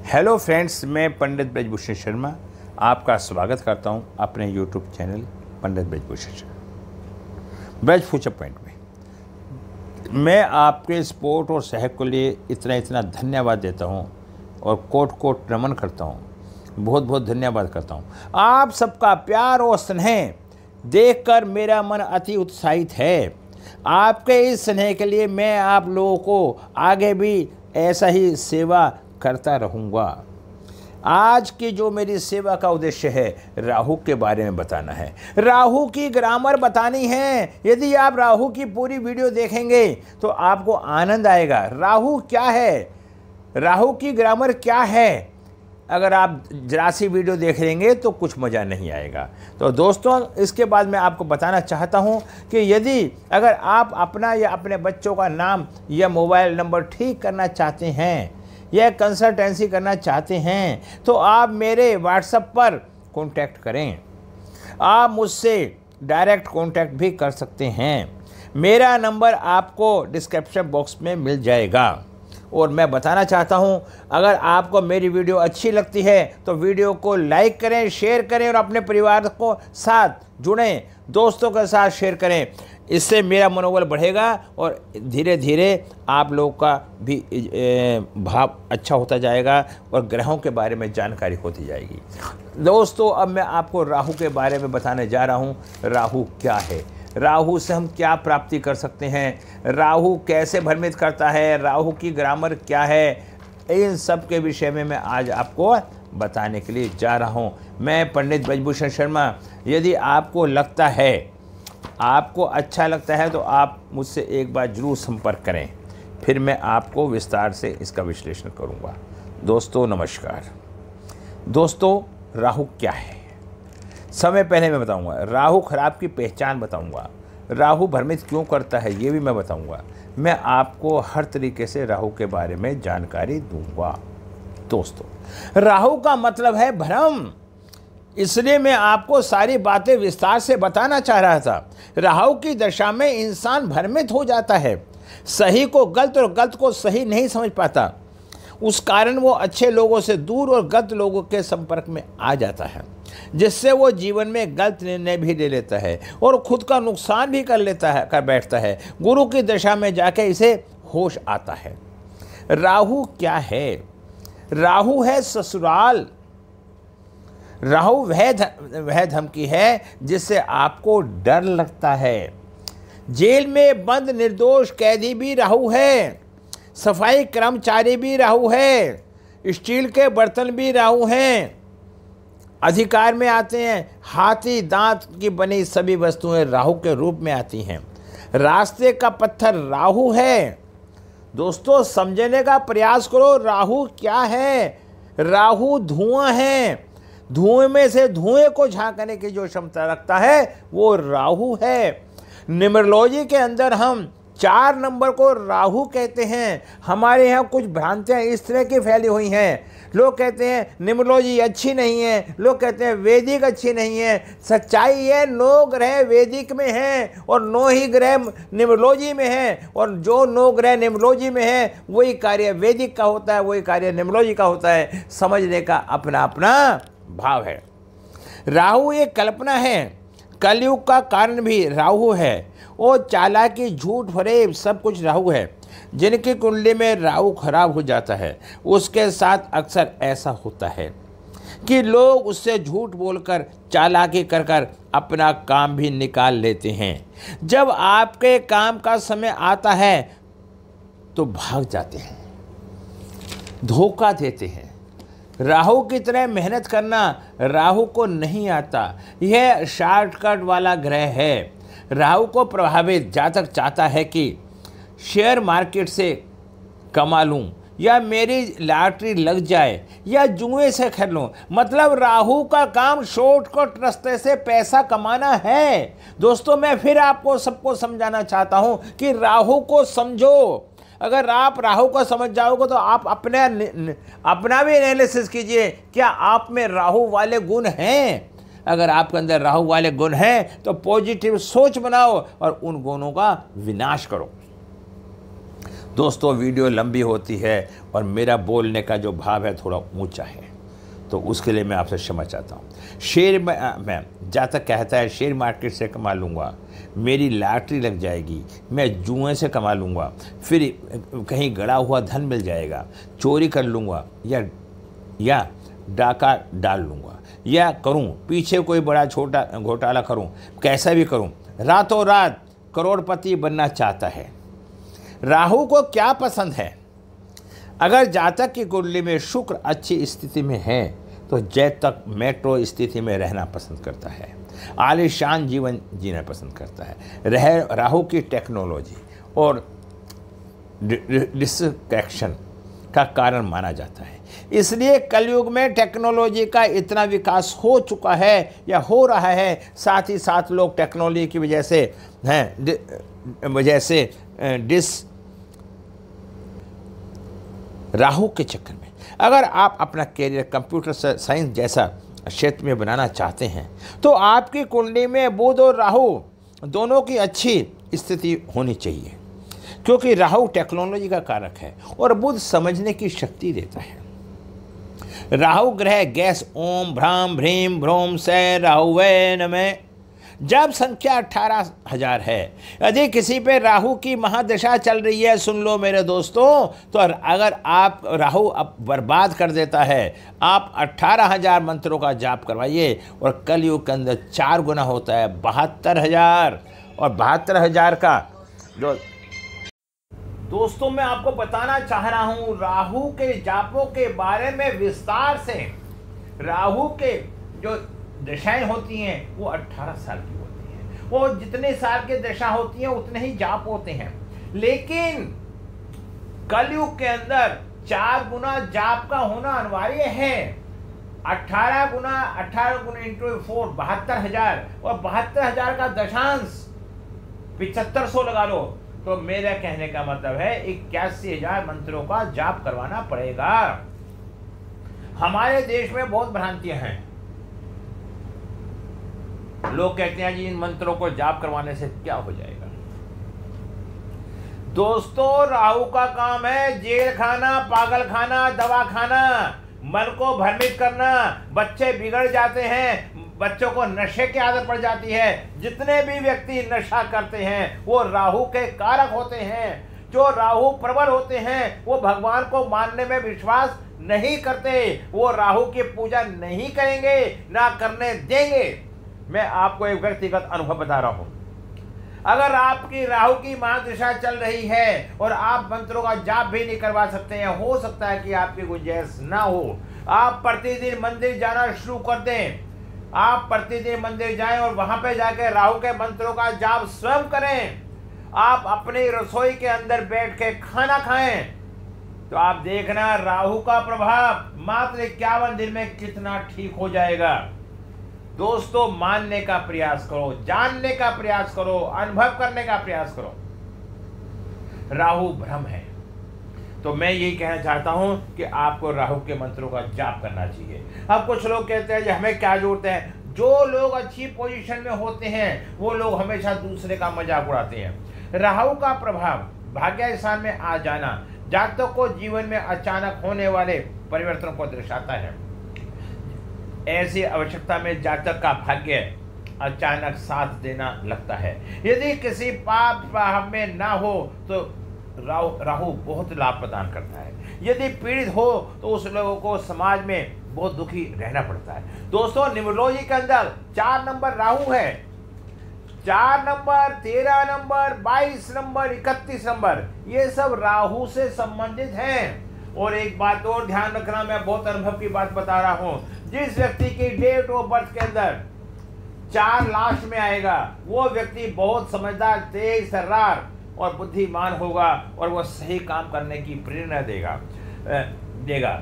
Hello friends, मैं पंडित ब्रजभूषण शर्मा आपका स्वागत करता हूं अपने यूट्यूब चैनल पंडित ब्रजभूषण शर्मा ब्रज फ्यूचर पॉइंट में। मैं आपके सपोर्ट और सहयोग के लिए इतना धन्यवाद देता हूं और कोट कोट नमन करता हूं, बहुत बहुत धन्यवाद करता हूं। आप सबका प्यार और स्नेह देखकर मेरा मन अति उत्साहित है। आपके इस स्नेह के लिए मैं आप लोगों को आगे भी ऐसा ही सेवा करता रहूँगा। आज की जो मेरी सेवा का उद्देश्य है, राहु के बारे में बताना है, राहु की ग्रामर बतानी है। यदि आप राहु की पूरी वीडियो देखेंगे तो आपको आनंद आएगा। राहु क्या है, राहु की ग्रामर क्या है, अगर आप जरा सी वीडियो देख लेंगे तो कुछ मज़ा नहीं आएगा। तो दोस्तों, इसके बाद मैं आपको बताना चाहता हूं कि यदि अगर आप अपना या अपने बच्चों का नाम या मोबाइल नंबर ठीक करना चाहते हैं या कंसल्टेंसी करना चाहते हैं तो आप मेरे व्हाट्सएप पर कांटेक्ट करें। आप मुझसे डायरेक्ट कांटेक्ट भी कर सकते हैं। मेरा नंबर आपको डिस्क्रिप्शन बॉक्स में मिल जाएगा। और मैं बताना चाहता हूं, अगर आपको मेरी वीडियो अच्छी लगती है तो वीडियो को लाइक करें, शेयर करें और अपने परिवार को साथ जुड़ें, दोस्तों के साथ शेयर करें। इससे मेरा मनोबल बढ़ेगा और धीरे धीरे आप लोगों का भी भाव अच्छा होता जाएगा और ग्रहों के बारे में जानकारी होती जाएगी। दोस्तों, अब मैं आपको राहु के बारे में बताने जा रहा हूँ। राहु क्या है, राहु से हम क्या प्राप्ति कर सकते हैं, राहु कैसे भ्रमित करता है, राहु की ग्रामर क्या है, इन सब के विषय में मैं आज आपको बताने के लिए जा रहा हूं। मैं पंडित ब्रजभूषण शर्मा। यदि आपको लगता है, आपको अच्छा लगता है तो आप मुझसे एक बार जरूर संपर्क करें, फिर मैं आपको विस्तार से इसका विश्लेषण करूंगा। दोस्तों नमस्कार। दोस्तों, राहु क्या है, समय पहले मैं बताऊंगा। राहु खराब की पहचान बताऊंगा, राहु भ्रमित क्यों करता है ये भी मैं बताऊंगा। मैं आपको हर तरीके से राहु के बारे में जानकारी दूंगा। दोस्तों, राहु का मतलब है भ्रम, इसलिए मैं आपको सारी बातें विस्तार से बताना चाह रहा था। राहु की दशा में इंसान भ्रमित हो जाता है, सही को गलत और गलत को सही नहीं समझ पाता। उस कारण वो अच्छे लोगों से दूर और गलत लोगों के संपर्क में आ जाता है, जिससे वो जीवन में गलत निर्णय भी ले लेता है और खुद का नुकसान भी कर बैठता है। गुरु की दशा में जाके इसे होश आता है। राहु क्या है, राहु है ससुराल। राहु वह धमकी है जिससे आपको डर लगता है। जेल में बंद निर्दोष कैदी भी राहु है, सफाई कर्मचारी भी राहु है, स्टील के बर्तन भी राहु हैं, अधिकार में आते हैं। हाथी दांत की बनी सभी वस्तुएं राहु के रूप में आती हैं। रास्ते का पत्थर राहु है। दोस्तों, समझने का प्रयास करो, राहु क्या है। राहु धुआं है, धुएं में से धुएं को झांकने की जो क्षमता रखता है वो राहु है। न्यूमरोलॉजी के अंदर हम 4 नंबर को राहु कहते हैं। हमारे यहाँ कुछ भ्रांतियाँ इस तरह की फैली हुई हैं। लोग कहते हैं न्यूमरोलॉजी अच्छी नहीं है, लोग कहते हैं वैदिक अच्छी नहीं है। सच्चाई है, 9 ग्रह वैदिक में हैं और 9 ही ग्रह न्यूमरोलॉजी में हैं। और जो 9 ग्रह न्यूमरोलॉजी में हैं वही कार्य वैदिक का होता है, वही कार्य न्यूमरोलॉजी का होता है। समझने का अपना अपना भाव है। राहु एक कल्पना है, कलयुग का कारण भी राहु है। और चालाकी, झूठ, फरेब सब कुछ राहु है। जिनकी कुंडली में राहु खराब हो जाता है उसके साथ अक्सर ऐसा होता है कि लोग उससे झूठ बोलकर, चालाकी कर कर अपना काम भी निकाल लेते हैं। जब आपके काम का समय आता है तो भाग जाते हैं, धोखा देते हैं। राहु की तरह मेहनत करना राहु को नहीं आता। यह शॉर्टकट वाला ग्रह है। राहु को प्रभावित जातक चाहता है कि शेयर मार्केट से कमा लूं या मेरी लॉटरी लग जाए या जुए से खेल लूं। मतलब राहु का काम शॉर्टकट रास्ते से पैसा कमाना है। दोस्तों, मैं फिर आपको सबको समझाना चाहता हूं कि राहु को समझो। अगर आप राहु को समझ जाओगे तो आप अपना भी एनालिसिस कीजिए, क्या आप में राहु वाले गुण हैं। अगर आपके अंदर राहु वाले गुण हैं तो पॉजिटिव सोच बनाओ और उन गुणों का विनाश करो। दोस्तों वीडियो लंबी होती है और मेरा बोलने का जो भाव है थोड़ा ऊंचा है, तो उसके लिए मैं आपसे क्षमा चाहता हूँ। शेयर मैं जहाँ तक कहता है शेयर मार्केट से कमा लूँगा, मेरी लॉटरी लग जाएगी, मैं जुए से कमा लूँगा, फिर कहीं गड़ा हुआ धन मिल जाएगा, चोरी कर लूँगा या डाका डाल लूँगा या करूँ पीछे कोई बड़ा छोटा घोटाला करूँ, कैसा भी करूँ, रातों रात करोड़पति बनना चाहता है। राहु को क्या पसंद है? अगर जातक की कुंडली में शुक्र अच्छी स्थिति में है तो जातक मेट्रो स्थिति में रहना पसंद करता है, आलीशान जीवन जीना पसंद करता है। राहु की टेक्नोलॉजी और डिस्ट्रैक्शन का कारण माना जाता है, इसलिए कलयुग में टेक्नोलॉजी का इतना विकास हो चुका है या हो रहा है। साथ ही साथ लोग टेक्नोलॉजी की वजह से राहु के चक्कर में अगर आप अपना कैरियर कंप्यूटर साइंस जैसा क्षेत्र में बनाना चाहते हैं तो आपकी कुंडली में बुध और राहु दोनों की अच्छी स्थिति होनी चाहिए, क्योंकि राहु टेक्नोलॉजी का कारक है और बुध समझने की शक्ति देता है। राहु ग्रह गैस ओम भ्राम भ्रीम भ्रोम से राहुवे नमः जब संख्या 18,000 है। यदि किसी पे राहु की महादशा चल रही है, सुन लो मेरे दोस्तों, तो अगर आप राहु अब बर्बाद कर देता है, आप 18,000 मंत्रों का जाप करवाइए और कलयुग के अंदर 4 गुना होता है 72,000। और 72,000 का जो दोस्तों मैं आपको बताना चाह रहा हूं राहु के जापों के बारे में विस्तार से। राहु के जो दशाएं होती हैं वो 18 साल की होती हैं, वो जितने साल की दशा होती है उतने ही जाप होते हैं, लेकिन कलयुग के अंदर 4 गुना जाप का होना अनिवार्य है। 18 गुना इंटू 4 72,000 और 72,000 का दशांश 7500 लगा लो, तो मेरा कहने का मतलब है 81,000 मंत्रों का जाप करवाना पड़ेगा। हमारे देश में बहुत भ्रांतियां हैं। लोग कहते हैं जी इन मंत्रों को जाप करवाने से क्या हो जाएगा। दोस्तों राहु का काम है जेल खाना, पागल खाना, दवा खाना, मन को भ्रमित करना। बच्चे बिगड़ जाते हैं, बच्चों को नशे की आदत पड़ जाती है। जितने भी व्यक्ति नशा करते हैं वो राहु के कारक होते हैं। जो राहु प्रबल होते हैं वो भगवान को मानने में विश्वास नहीं करते, वो राहु की पूजा नहीं करेंगे, ना करने देंगे। मैं आपको एक व्यक्तिगत अनुभव बता रहा हूं। अगर आपकी राहु की महादशा चल रही है और आप मंत्रों का जाप भी नहीं करवा सकते हैं, हो सकता है कि आपकी गुंजाइश ना हो, आप प्रतिदिन मंदिर जाना शुरू कर दें। आप प्रतिदिन मंदिर जाएं और वहां पे जाकर राहु के मंत्रों का जाप स्वयं करें। आप अपनी रसोई के अंदर बैठ के खाना खाएं, तो आप देखना राहु का प्रभाव मात्र 51 दिन में कितना ठीक हो जाएगा। दोस्तों मानने का प्रयास करो, जानने का प्रयास करो, अनुभव करने का प्रयास करो। राहु भ्रम है, तो मैं यही कहना चाहता हूं कि आपको राहु के मंत्रों का जाप करना चाहिए। अब कुछ लोग कहते हैं कि हमें क्या जरूरत है। जो लोग अच्छी पोजीशन में होते हैं वो लोग हमेशा दूसरे का मजाक उड़ाते हैं। राहु का प्रभाव भाग्य स्थान में आ जाना जातक को जीवन में अचानक होने वाले परिवर्तनों को दर्शाता है। ऐसी आवश्यकता में जातक का भाग्य अचानक साथ देना लगता है। यदि किसी पाप भाव में ना हो तो राहु बहुत लाभ प्रदान करता है। यदि पीड़ित हो तो उस लोगों को समाज में बहुत दुखी रहना पड़ता है। दोस्तों न्यूमरोलॉजी के अंदर 4 नंबर राहु है। 4 नंबर, 13 नंबर, 22 नंबर, 31 नंबर, ये सब राहु से संबंधित हैं। और एक बात और ध्यान रखना, मैं बहुत अनुभव की बात बता रहा हूं। जिस व्यक्ति की डेट ऑफ बर्थ के अंदर 4 लास्ट में आएगा वो व्यक्ति बहुत समझदार, तेज तर्रार और बुद्धिमान होगा और वो सही काम करने की प्रेरणा देगा।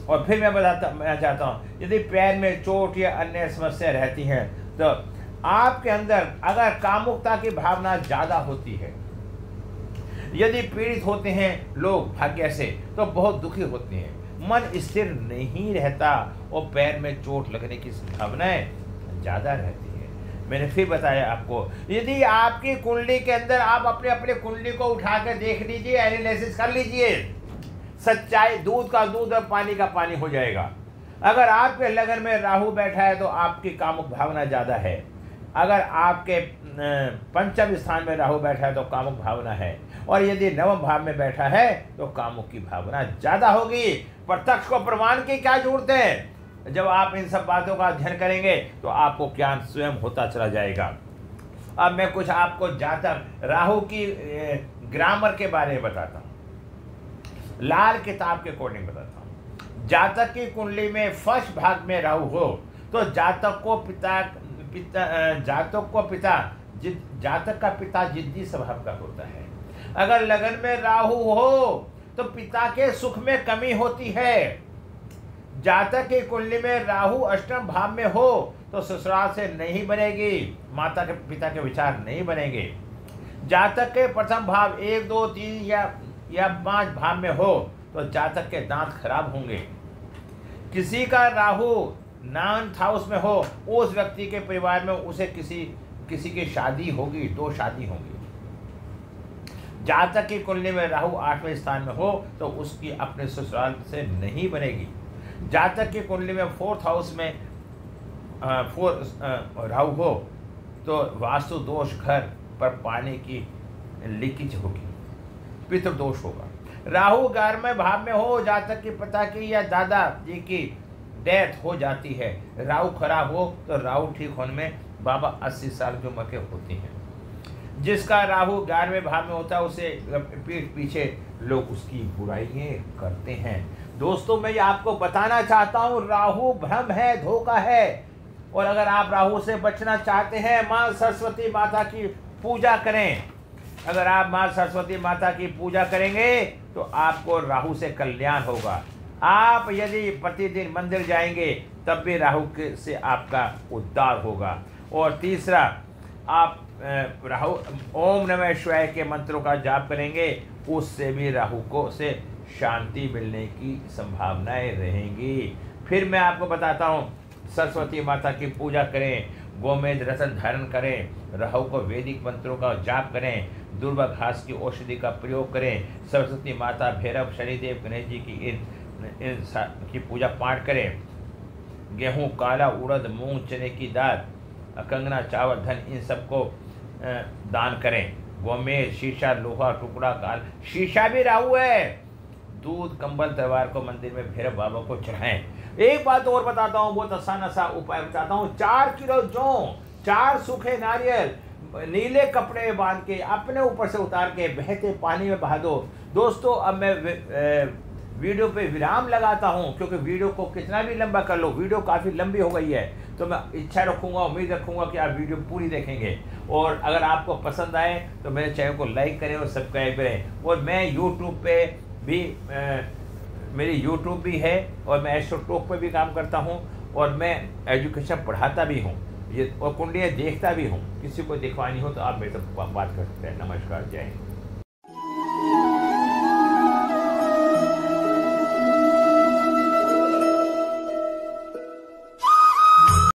और फिर मैं चाहता हूँ यदि पैर में चोट या अन्य समस्या रहती हैं तो आपके अंदर अगर कामुकता की भावना ज़्यादा होती है, यदि पीड़ित होते हैं लोग भाग्य से तो बहुत दुखी होते हैं, मन स्थिर नहीं रहता और पैर में चोट लगने की संभावनाएं ज़्यादा रहती है। मैंने फिर बताया आपको, यदि आपकी कुंडली के अंदर आप अपने अपने कुंडली को उठा कर देख लीजिए, एनालिसिस कर लीजिए, सच्चाई दूध का दूध और पानी का पानी हो जाएगा। अगर आपके लगन में राहु बैठा है तो आपकी कामुक भावना ज़्यादा है। अगर आपके पंचम स्थान में राहु बैठा है तो कामुक भावना है, और यदि नवम भाव में बैठा है तो कामुक की भावना ज़्यादा होगी। प्रत्यक्ष को प्रमाण की क्या जरूरत है? जब आप इन सब बातों का अध्ययन करेंगे तो आपको ज्ञान स्वयं होता चला जाएगा। अब मैं कुछ आपको जातक राहु की ग्रामर के बारे में बताता हूँ, लाल किताब के अकॉर्डिंग बताता हूँ। जातक की कुंडली में फर्स्ट भाग में राहु हो तो जातक का पिता जिद्दी स्वभाव का होता है। अगर लगन में राहु हो तो पिता के सुख में कमी होती है। जातक की कुंडली में राहु अष्टम भाव में हो तो ससुराल से नहीं बनेगी, माता के पिता के विचार नहीं बनेंगे। जातक के प्रथम भाव 1, 2, 3 या 5 भाव में हो तो जातक के दांत खराब होंगे। किसी का राहु 9th हाउस में हो, उस व्यक्ति के परिवार में उसे किसी की शादी होगी, 2 शादी होंगी। जातक की कुंडली में राहु 8वें स्थान में हो तो उसकी अपने ससुराल से नहीं बनेगी। जातक की कुंडली में 4th हाउस में राहु हो तो वास्तु दोष, घर पर पानी की लीकेज होगी, पितृदोष होगा। राहु 11वें भाव में हो, जातक की पिता की या दादा जी की डेथ हो जाती है। राहु खराब हो तो राहु ठीक होने में बाबा 80 साल की उम्र के होते हैं। जिसका राहु 11वें भाव में होता है उसे पीठ पीछे लोग उसकी बुराइयां करते हैं। दोस्तों मैं ये आपको बताना चाहता हूँ, राहु भ्रम है, धोखा है। और अगर आप राहु से बचना चाहते हैं, माँ सरस्वती माता की पूजा करें। अगर आप माँ सरस्वती माता की पूजा करेंगे तो आपको राहु से कल्याण होगा। आप यदि प्रतिदिन मंदिर जाएंगे तब भी राहु से आपका उद्धार होगा। और तीसरा, आप राहु ओम नमः शिवाय के मंत्रों का जाप करेंगे, उससे भी राहु को से शांति मिलने की संभावनाएं रहेंगी। फिर मैं आपको बताता हूँ, सरस्वती माता की पूजा करें, गोमेद रत्न धारण करें, राहु को वैदिक मंत्रों का जाप करें, दुर्वा घास की औषधि का प्रयोग करें, सरस्वती माता, भैरव, शनिदेव, गणेश जी की की पूजा पाठ करें। गेहूँ, काला उड़द, मूंग, चने की दाल, कंगना, चावल, धन, इन सबको दान करें। गोमेद, शीशा, लोहा, टुकड़ा, काल, शीशा भी राहु है। दूध, कंबल, तलवार को मंदिर में भैरव बाबा को चढ़ाएं। एक बात और बताता हूँ, बहुत आसान सा उपाय बताता हूँ। 4 किलो जौ, 4 सूखे नारियल नीले कपड़े बांध के अपने ऊपर से उतार के बहते पानी में बहा दो। दोस्तों अब मैं वीडियो पे विराम लगाता हूँ, क्योंकि वीडियो को कितना भी लंबा कर लो, वीडियो काफ़ी लंबी हो गई है, तो मैं इच्छा रखूँगा, उम्मीद रखूँगा कि आप वीडियो पूरी देखेंगे। और अगर आपको पसंद आए तो मेरे चैनल को लाइक करें और सब्सक्राइब करें। और मैं यूट्यूब पे भी मेरी यूट्यूब भी है और मैं एस्ट्रो टॉक पे भी काम करता हूँ और मैं एजुकेशन पढ़ाता भी हूँ ये और कुंडलियाँ देखता भी हूँ। किसी को दिखवानी हो तो आप मेरे से बात कर सकते हैं। नमस्कार, जय हिंद।